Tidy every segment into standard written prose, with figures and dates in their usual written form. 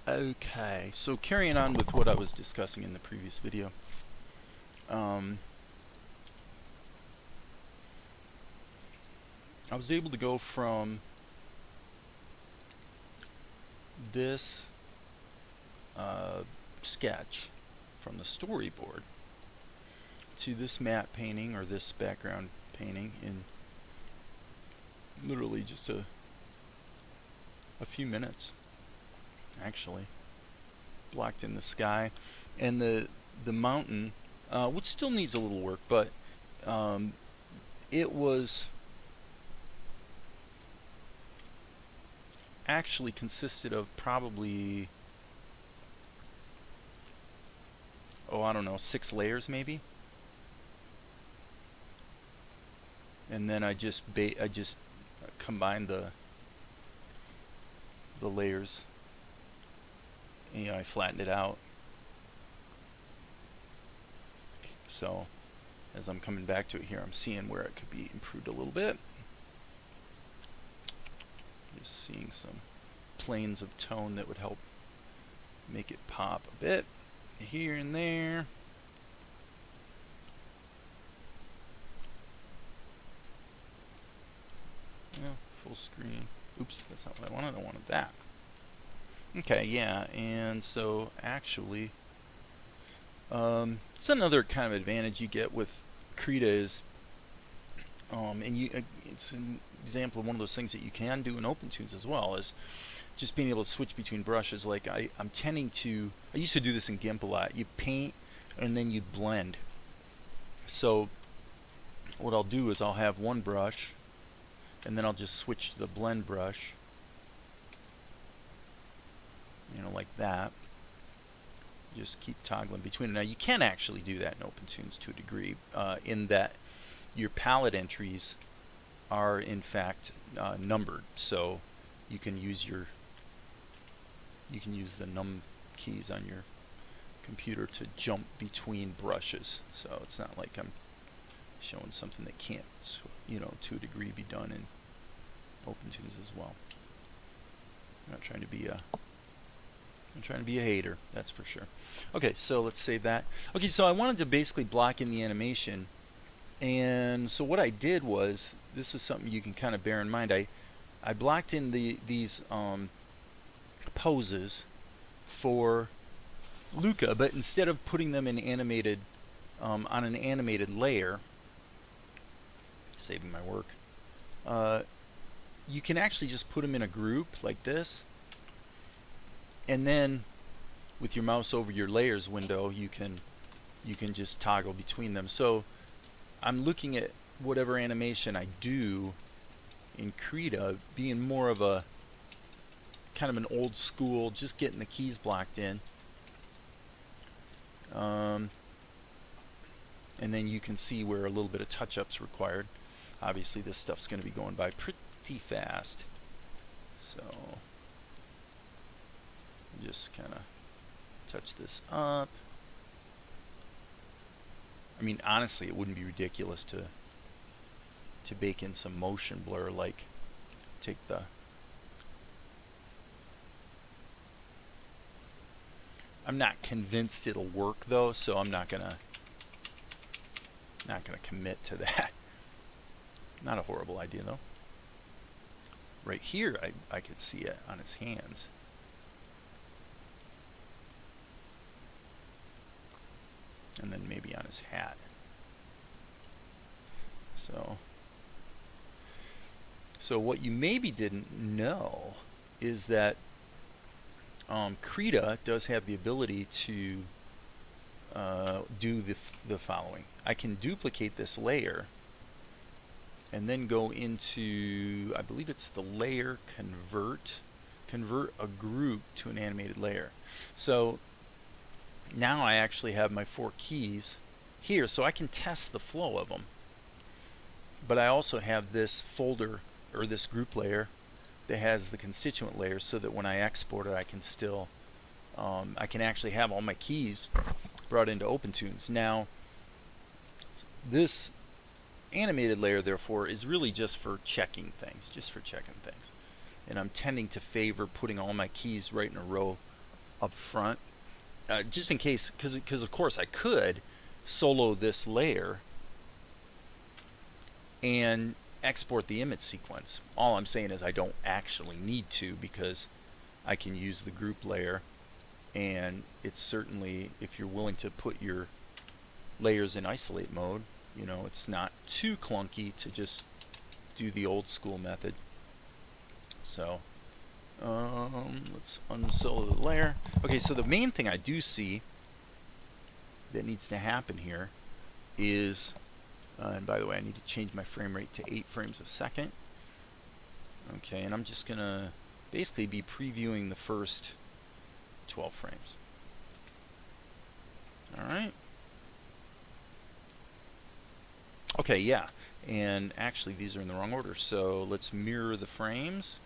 Okay, so carrying on with what I was discussing in the previous video. I was able to go from this sketch from the storyboard to this matte painting or this background painting in literally just a few minutes, actually. Blocked in the sky, and the mountain, which still needs a little work, but it was actually consisted of probably, I don't know, 6 layers maybe. And then I just combined the layers. And, I flattened it out. So as I'm coming back to it here, I'm seeing where it could be improved a little bit. Just seeing some planes of tone that would help make it pop a bit here and there. Yeah, full screen. Oops, that's not what I wanted. I wanted that. Okay, yeah, and so actually, it's another kind of advantage you get with Krita is, it's an example of one of those things that you can do in Opentoonz as well, is just being able to switch between brushes. Like I used to do this in GIMP a lot. You paint and then you blend. So what I'll do is I'll have one brush and then I'll just switch to the blend brush, like that. Just keep toggling between it. Now you can actually do that in Opentoonz to a degree, in that your palette entries are in fact numbered, so you can use the num keys on your computer to jump between brushes. So it's not like I'm showing something that can't, to a degree be done in Opentoonz as well. I'm not trying to be a hater, that's for sure. Okay, so let's save that. Okay, so I wanted to basically block in the animation, and so what I did was, this is something you can kind of bear in mind. I blocked in these poses for Luca, but instead of putting them in animated on an animated layer, saving my work, you can actually just put them in a group like this. And then with your mouse over your layers window, you can just toggle between them. So I'm looking at whatever animation I do in Krita being more of a kind of an old school, just getting the keys blocked in. And then you can see where a little bit of touch-up's required. Obviously this stuff's going to be going by pretty fast. So just kind of touch this up. I mean, honestly, it wouldn't be ridiculous to bake in some motion blur, like take the I'm not convinced it'll work though, so I'm not gonna commit to that. Not a horrible idea though. Right here I could see it on his hands. And then maybe on his hat. So what you maybe didn't know is that Krita does have the ability to do the following. I can duplicate this layer and then go into, I believe it's the layer convert a group to an animated layer. So now I actually have my 4 keys here, so I can test the flow of them. But I also have this folder, or this group layer, that has the constituent layer, so that when I export it, I can still, I can actually have all my keys brought into Opentoonz. Now, this animated layer, therefore, is really just for checking things, And I'm tending to favor putting all my keys right in a row up front, just in case, because of course I could solo this layer and export the image sequence. All I'm saying is I don't actually need to, because I can use the group layer, and it's certainly, if you're willing to put your layers in isolate mode, you know, it's not too clunky to just do the old school method. So let's unsolo the layer. Okay, so the main thing I do see that needs to happen here is, and by the way, I need to change my frame rate to 8 frames a second. Okay, and I'm just gonna basically be previewing the first 12 frames. Alright. Okay, yeah, and actually these are in the wrong order, so let's mirror the frames.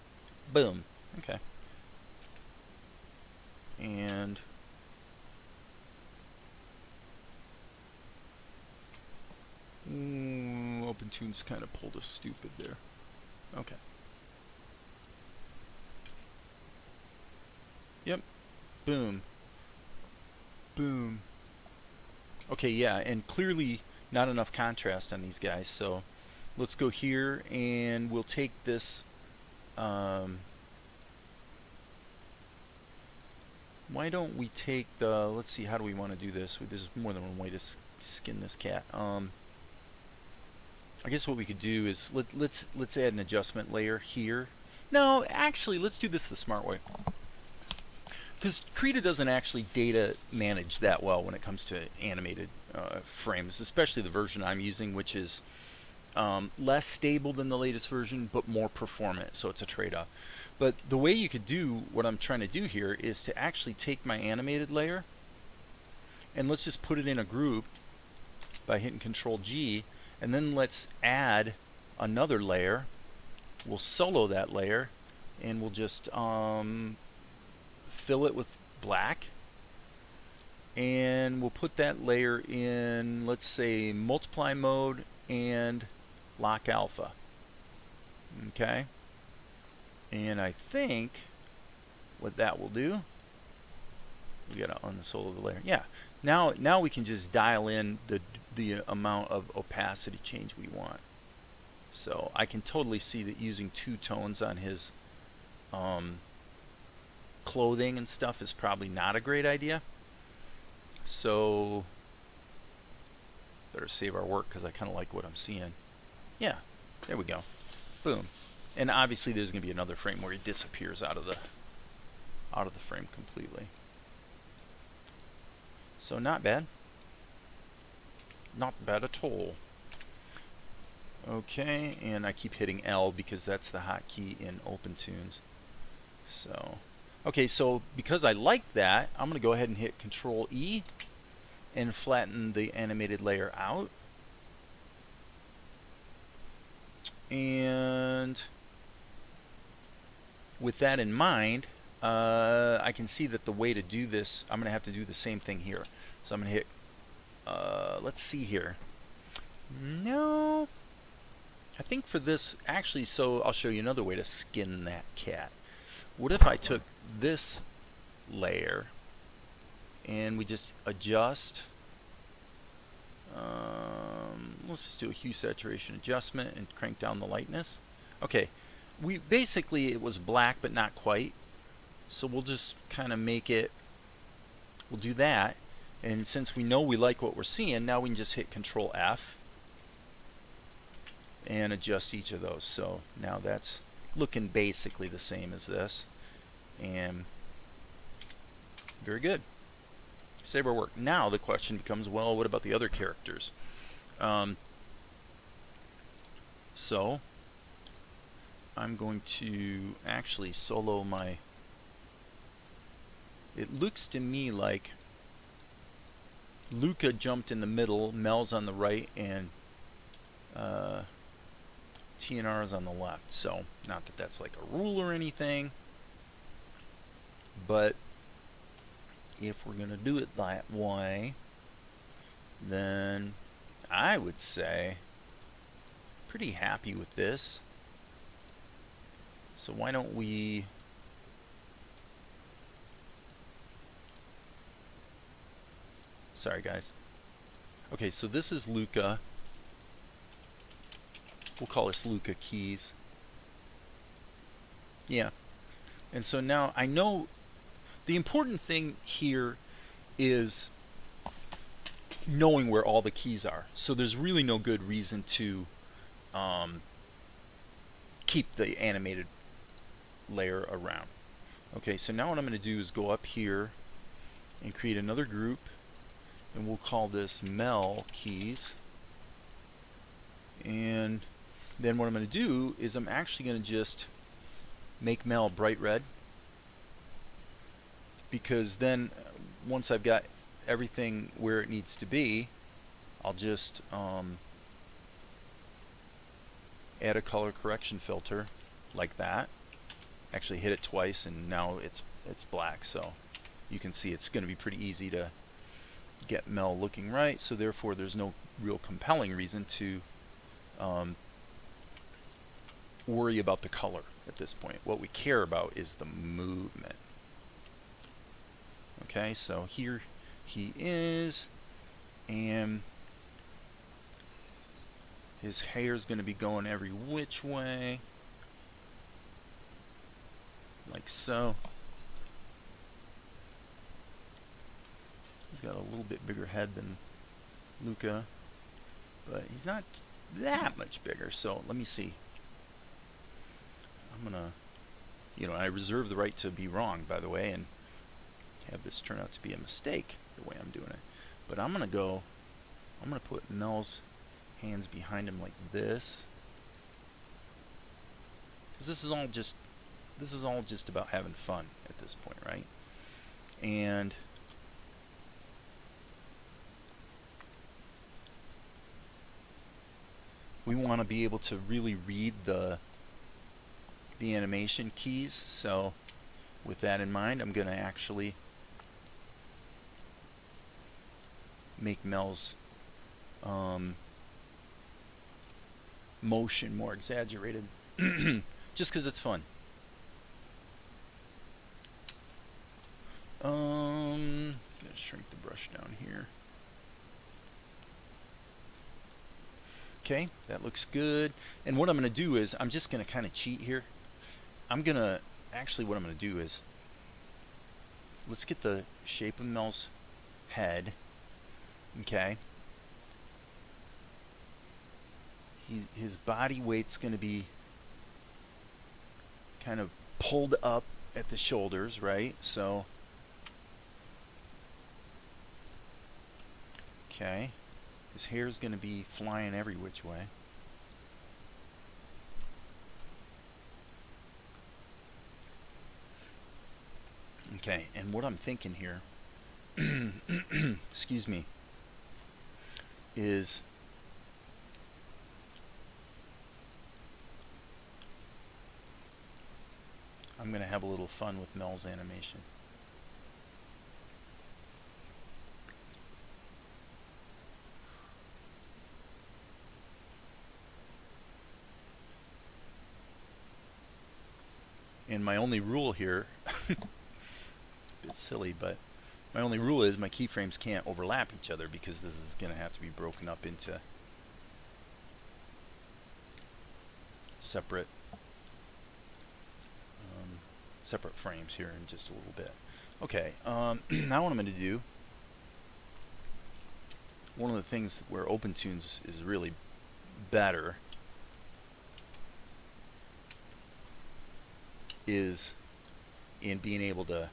Boom. Okay. And Opentoonz kind of pulled us stupid there. Okay. Yep. Boom. Boom. Okay, yeah, and clearly not enough contrast on these guys, so let's go here and we'll take this. Why don't we take the, let's see, how do we want to do this? There's more than one way to skin this cat. I guess what we could do is let's add an adjustment layer here. No, actually, let's do this the smart way, because Krita doesn't actually data manage that well when it comes to animated frames, especially the version I'm using, which is less stable than the latest version, but more performant, so it's a trade-off. But the way you could do what I'm trying to do here is to actually take my animated layer, and let's just put it in a group by hitting Control G, and then let's add another layer. We'll solo that layer, and we'll just fill it with black, and we'll put that layer in, let's say, multiply mode and lock alpha. Okay, and I think what that will do, we gotta unsolo the layer. Yeah, now we can just dial in the amount of opacity change we want. So I can totally see that using 2 tones on his clothing and stuff is probably not a great idea. So better save our work, because I kind of like what I'm seeing. Yeah, there we go. Boom. And obviously there's going to be another frame where he disappears out of the frame completely. So not bad. Not bad at all. Okay, and I keep hitting L because that's the hotkey in Opentoonz. So, okay, so because I like that, I'm going to go ahead and hit Control E and flatten the animated layer out. And with that in mind, I can see that the way to do this, I'm going to have to do the same thing here. So I'm going to hit, let's see here. No, I think for this, actually, so I'll show you another way to skin that cat. What if I took this layer and we just adjust, let's just do a hue saturation adjustment and crank down the lightness. Okay, we basically, it was black but not quite, so we'll just kind of make it, we'll do that, and since we know we like what we're seeing, now we can just hit Control F and adjust each of those. So now that's looking basically the same as this, and very good. Save our work. Now the question becomes, well, what about the other characters? So I'm going to actually solo my, it looks to me like Luca jumped in the middle, Mel's on the right, and TNR is on the left. So not that that's like a rule or anything, but if we're going to do it that way, then I would say pretty happy with this. So why don't we Sorry, guys. Okay, so this is Luca. We'll call this Luca Keys. Yeah. And so now I know the important thing here is knowing where all the keys are. So there's really no good reason to keep the animated layer around. Okay, so now what I'm going to do is go up here and create another group, and we'll call this Mel Keys. And then what I'm going to do is I'm actually going to just make Mel bright red, because then once I've got everything where it needs to be, I'll just add a color correction filter like that. Actually hit it twice and now it's black, so you can see it's going to be pretty easy to get Mel looking right, so therefore there's no real compelling reason to worry about the color at this point. What we care about is the movement. Okay, so here he is, and his hair is going to be going every which way, like so. He's got a little bit bigger head than Luca, but he's not that much bigger, so let me see. I'm gonna, I reserve the right to be wrong, by the way, and have this turn out to be a mistake the way I'm doing it. But I'm gonna put Mel's hands behind him like this, because this is all just about having fun at this point, right? And we want to be able to really read the animation keys. So with that in mind, I'm going to actually make Mel's motion more exaggerated just because it's fun. Gonna shrink the brush down here. Okay, that looks good. And what I'm going to do is I'm just going to kind of cheat here. What I'm going to do is, let's get the shape of Mel's head. Okay. His body weight's going to be kind of pulled up at the shoulders, right? So, okay. His hair's going to be flying every which way. Okay, and what I'm thinking here, excuse me, is I'm going to have a little fun with Mel's animation. And my only rule here, a bit silly, but my only rule is my keyframes can't overlap each other, because this is going to have to be broken up into separate frames here in just a little bit. Okay, now what I'm going to do, one of the things where Opentoonz is really better is in being able to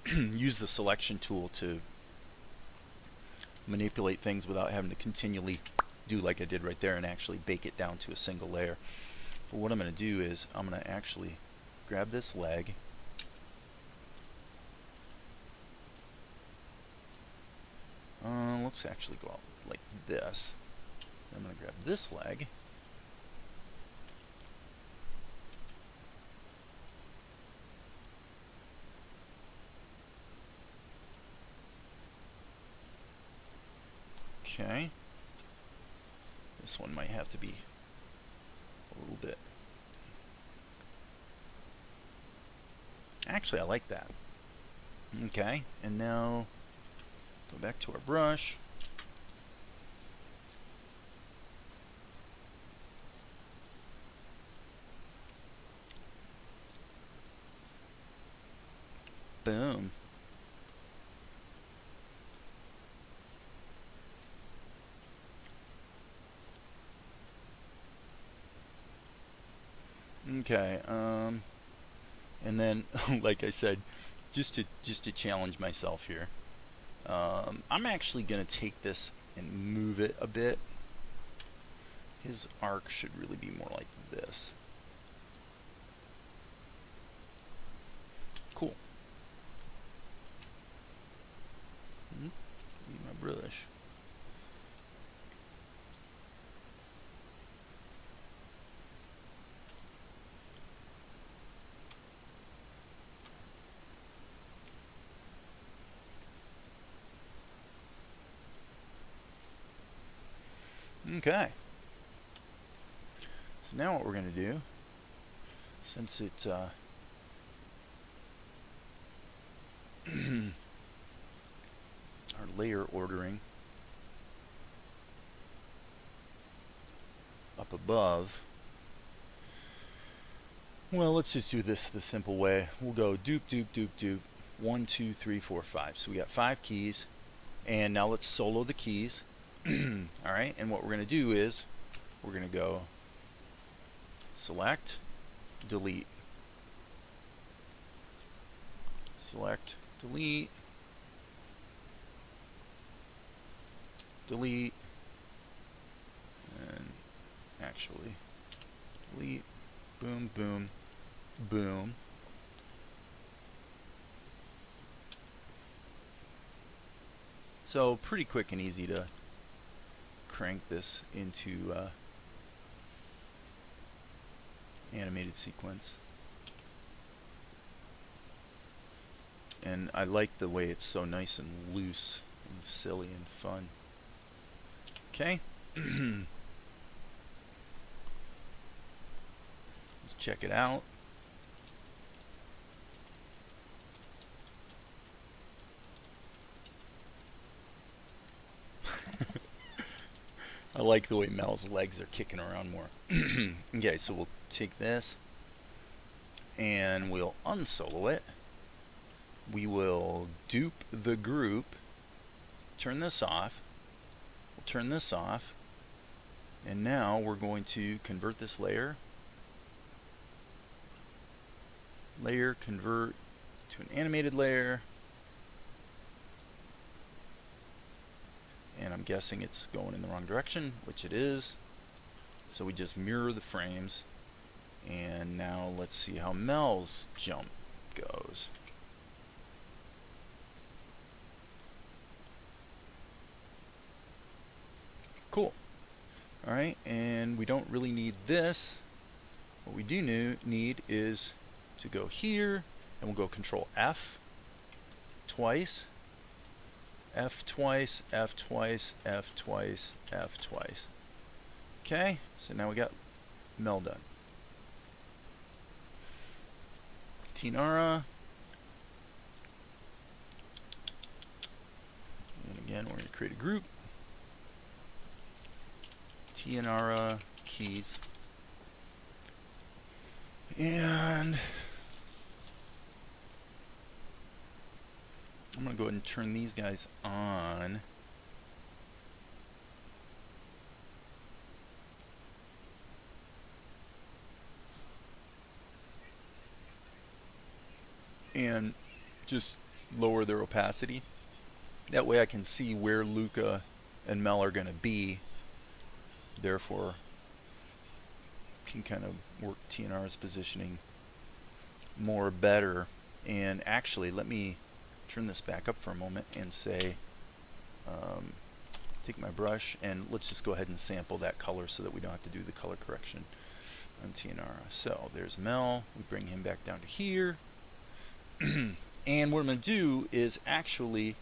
use the selection tool to manipulate things without having to continually do like I did right there and actually bake it down to a single layer. But what I'm going to do is I'm going to actually grab this leg, let's actually go out like this. I'm going to grab this leg, okay. This one might have to be a little bit Actually, I like that. Okay, and now go back to our brush. Boom. Okay, and then, like I said, just to challenge myself here, I'm actually gonna take this and move it a bit. His arc should really be more like this. Cool. Need my brush. Okay. So now what we're going to do, since it's our layer ordering up above, well, let's just do this the simple way. We'll go dupe, dupe, dupe, dupe. 1, 2, 3, 4, 5. So we got 5 keys. And now let's solo the keys. Alright, and what we're going to do is we're going to go select, delete. Select, delete. Delete. And actually, delete. Boom, boom, boom. So pretty quick and easy to crank this into animated sequence. And I like the way it's so nice and loose and silly and fun. Okay. Let's check it out. I like the way Mel's legs are kicking around more. Okay, so we'll take this and we'll unsolo it. We will dupe the group, turn this off, we'll turn this off, and now we're going to convert this layer, convert to an animated layer, and I'm guessing it's going in the wrong direction, which it is. So we just mirror the frames, and now let's see how Mel's jump goes. Cool. Alright, and we don't really need this. What we do need is to go here, and we'll go Control F twice, F twice, F twice, F twice, F twice. Okay, so now we got Mel done. Tianara. And again, we're going to create a group. Tianara keys. And I'm going to go ahead and turn these guys on. And just lower their opacity. That way I can see where Luca and Mel are going to be. Therefore, can kind of work TNR's positioning more better. And actually, let me turn this back up for a moment and say, take my brush and let's just go ahead and sample that color so that we don't have to do the color correction on Tianara. So there's Mel. We bring him back down to here. And what I'm going to do is actually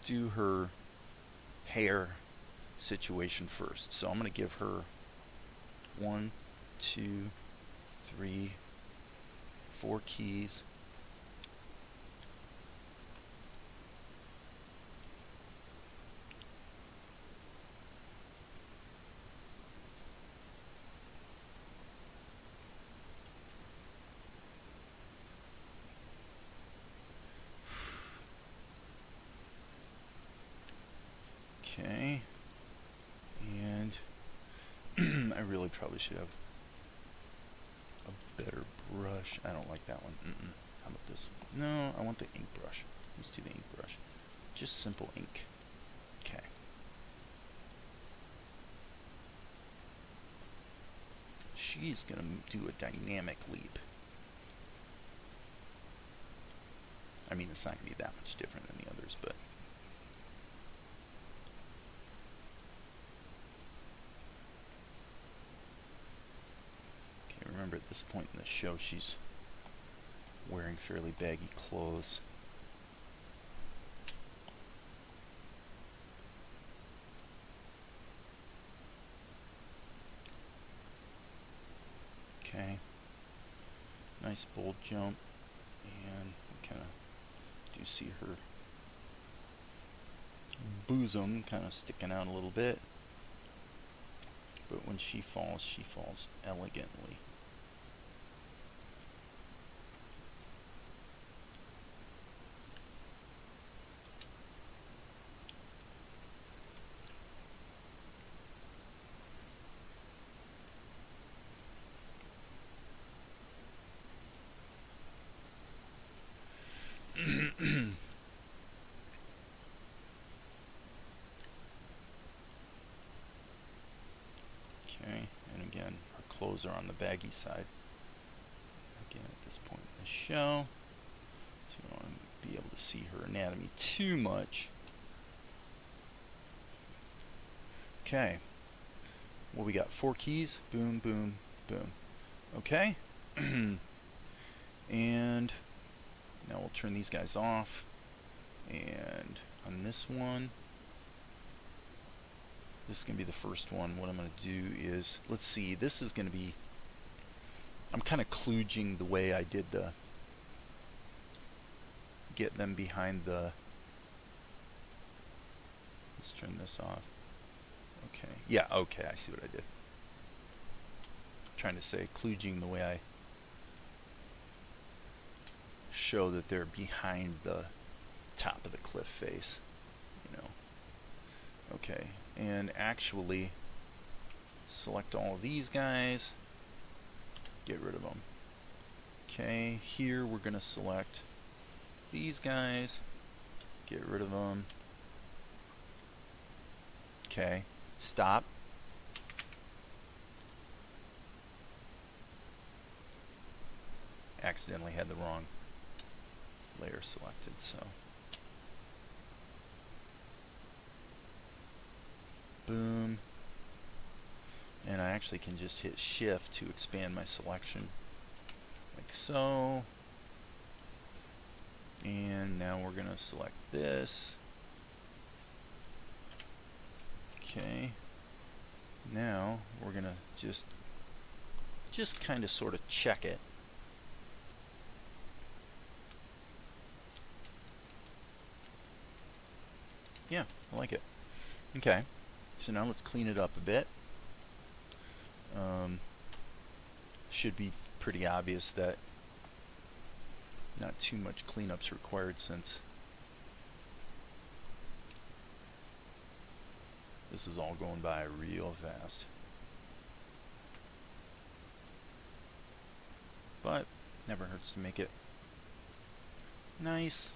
do her hair situation first. So I'm going to give her 1, 2, 3, 4 keys. Okay, and I really probably should have a better brush. I don't like that one. How about this one? No, I want the ink brush. Let's do the ink brush. Just simple ink. Okay. She's going to do a dynamic leap. I mean, it's not going to be that much different than the others, but... Okay, remember at this point in the show, she's wearing fairly baggy clothes. Okay. Nice bold jump, and kind of do see her bosom kind of sticking out a little bit, but when she falls elegantly. Okay, and again, her clothes are on the baggy side. Again, at this point in the show, so you don't want to be able to see her anatomy too much. Okay, well, we got 4 keys. Boom, boom, boom. Okay, and now we'll turn these guys off. And on this one, this is going to be the first one. What I'm going to do is, let's see, this is going to be, I'm kind of kludging the way I did the, get them behind the, let's turn this off. Okay, yeah, okay, I see what I did. I'm trying to say kludging the way I show that they're behind the top of the cliff face, you know. Okay, and actually select all of these guys, get rid of them. Okay, here we're going to select these guys, get rid of them. Okay, stop. Accidentally had the wrong layer selected, so boom. And I actually can just hit shift to expand my selection like so. And now we're going to select this. Okay. Now we're going to just kind of sort of check it. Yeah, I like it. Okay. So now let's clean it up a bit. Should be pretty obvious that not too much cleanup's required since this is all going by real fast. But never hurts to make it nice.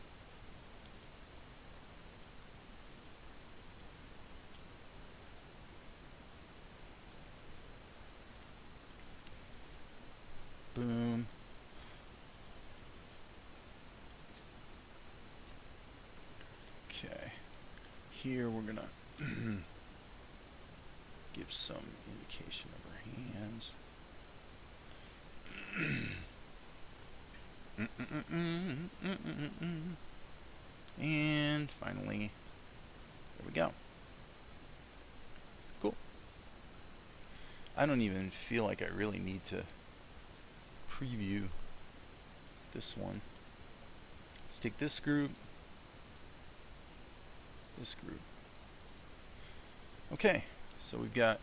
Boom. Okay. Here we're gonna give some indication of our hands. And finally, there we go. Cool. I don't even feel like I really need to preview this one. Let's take this group, this group. Okay, so we've got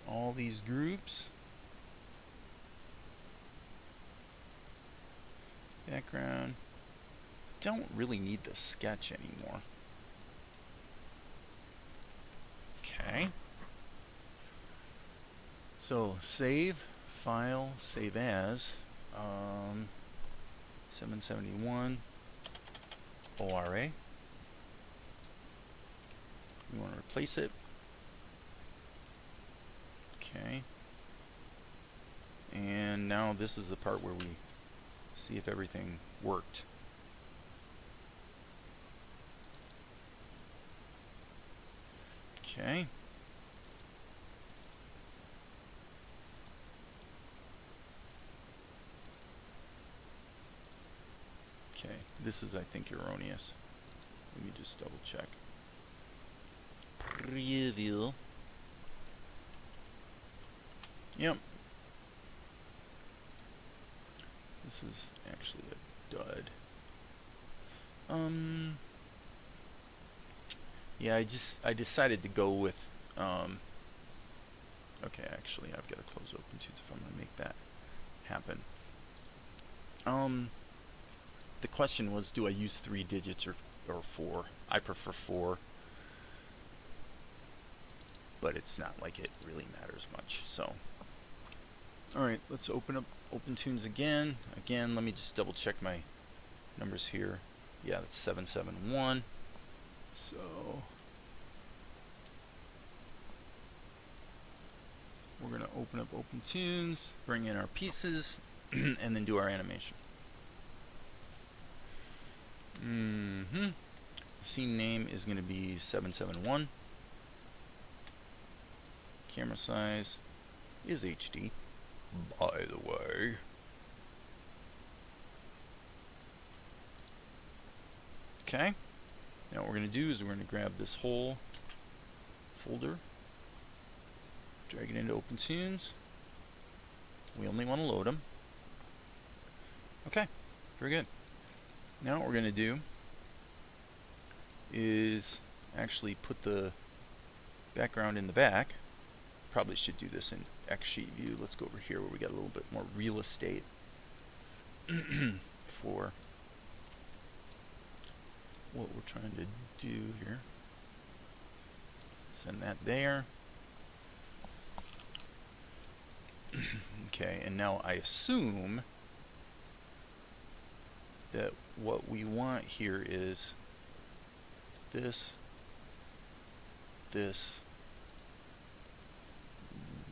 all these groups. Background. Don't really need the sketch anymore. Okay. So save, file, save as, 771 ORA. We want to replace it. Okay. And now this is the part where we see if everything worked. Okay. Okay, this is, I think, erroneous. Let me just double check. Preview. Yep. This is actually a dud. Yeah, I decided to go with, okay, actually, I've got to close Opentoonz if I'm going to make that happen. The question was, do I use 3 digits or 4? I prefer 4, but it's not like it really matters much. So, all right, let's open up Opentoonz again. Again, let me just double check my numbers here. Yeah, that's 771. So we're going to open up Opentoonz, bring in our pieces, and then do our animation. The scene name is going to be 771. Camera size is HD, by the way. Okay. Now what we're going to do is we're going to grab this whole folder, drag it into Opentoonz. We only want to load them. Okay, very good. Now what we're going to do is actually put the background in the back. Probably should do this in X sheet view. Let's go over here where we got a little bit more real estate for what we're trying to do here. Send that there. Okay, and now I assume that what we want here is this, this,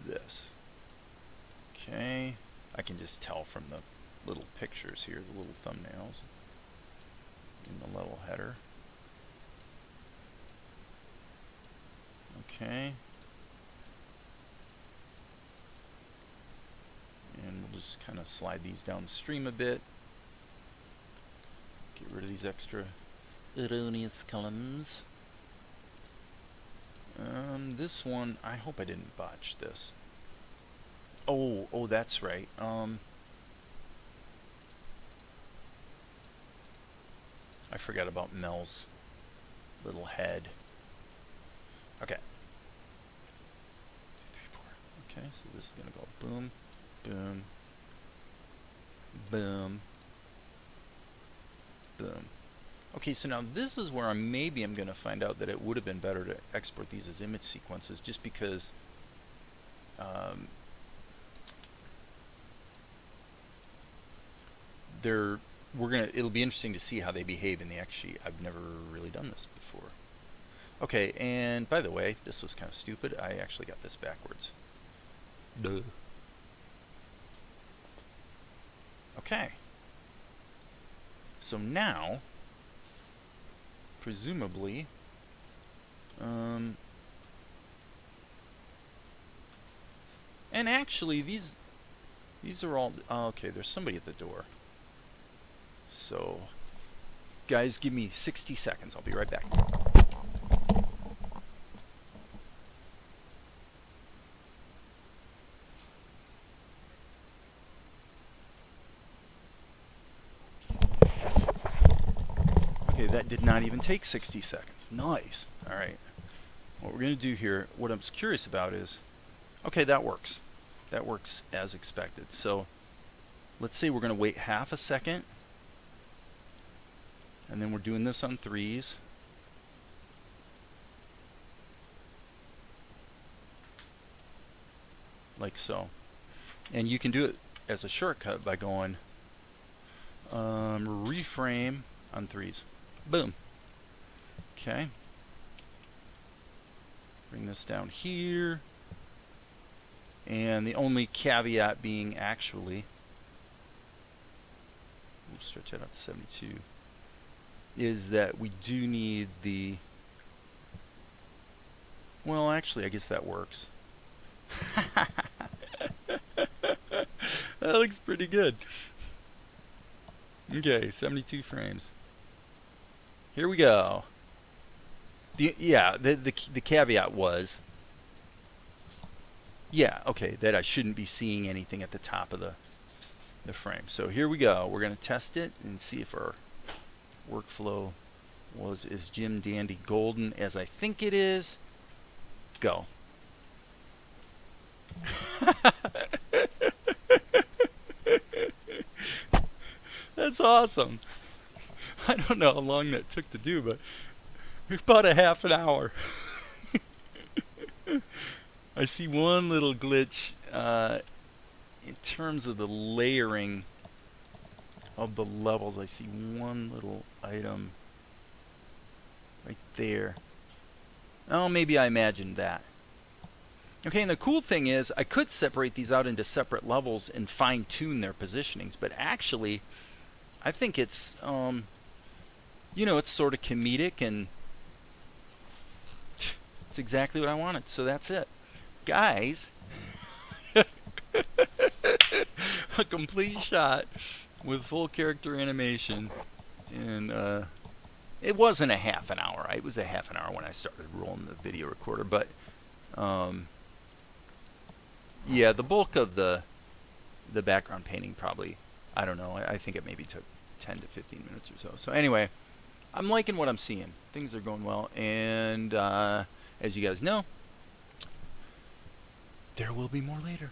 this. Okay, I can just tell from the little pictures here, the little thumbnails in the little header. Okay. And we'll just kind of slide these downstream a bit. Get rid of these extra erroneous columns. This one, I hope I didn't botch this. Oh, that's right. I forgot about Mel's little head. Okay. 2, 3, 4. Okay, so this is gonna go boom, boom, boom, boom. Okay, so now this is where maybe I'm gonna find out that it would have been better to export these as image sequences, just because it'll be interesting to see how they behave in the X sheet. I've never really done this before. Okay, and by the way, this was kind of stupid. I actually got this backwards. Duh. Okay. So now, presumably, and actually these are all, okay, there's somebody at the door. So, guys, give me 60 seconds. I'll be right back. that did not even take 60 seconds. Nice. All right. What we're going to do here, what I'm curious about is, okay, that works. That works as expected. So let's say we're going to wait half a second, and then we're doing this on 3s. Like so. And you can do it as a shortcut by going reframe on 3s. Boom. Okay. Bring this down here. And the only caveat being actually, we'll stretch that out to 72, is that we do need the, well, actually, I guess that works. That looks pretty good. Okay, 72 frames. Here we go. The caveat was, yeah, okay, that I shouldn't be seeing anything at the top of the frame. So here we go. We're going to test it and see if our workflow was as Jim Dandy golden as I think it is. Go. That's awesome. I don't know how long that took to do, but about a half an hour. I see one little glitch in terms of the layering of the levels. I see one little item right there. Oh, maybe I imagined that. Okay, and the cool thing is I could separate these out into separate levels and fine-tune their positionings, but actually I think it's, you know, it's sort of comedic, and it's exactly what I wanted, so that's it. Guys, a complete shot with full character animation, and it wasn't a half an hour. It was a half an hour when I started rolling the video recorder, but yeah, the bulk of the background painting probably, I don't know, I think it maybe took 10 to 15 minutes or so. So anyway, I'm liking what I'm seeing. Things are going well, and as you guys know, there will be more later.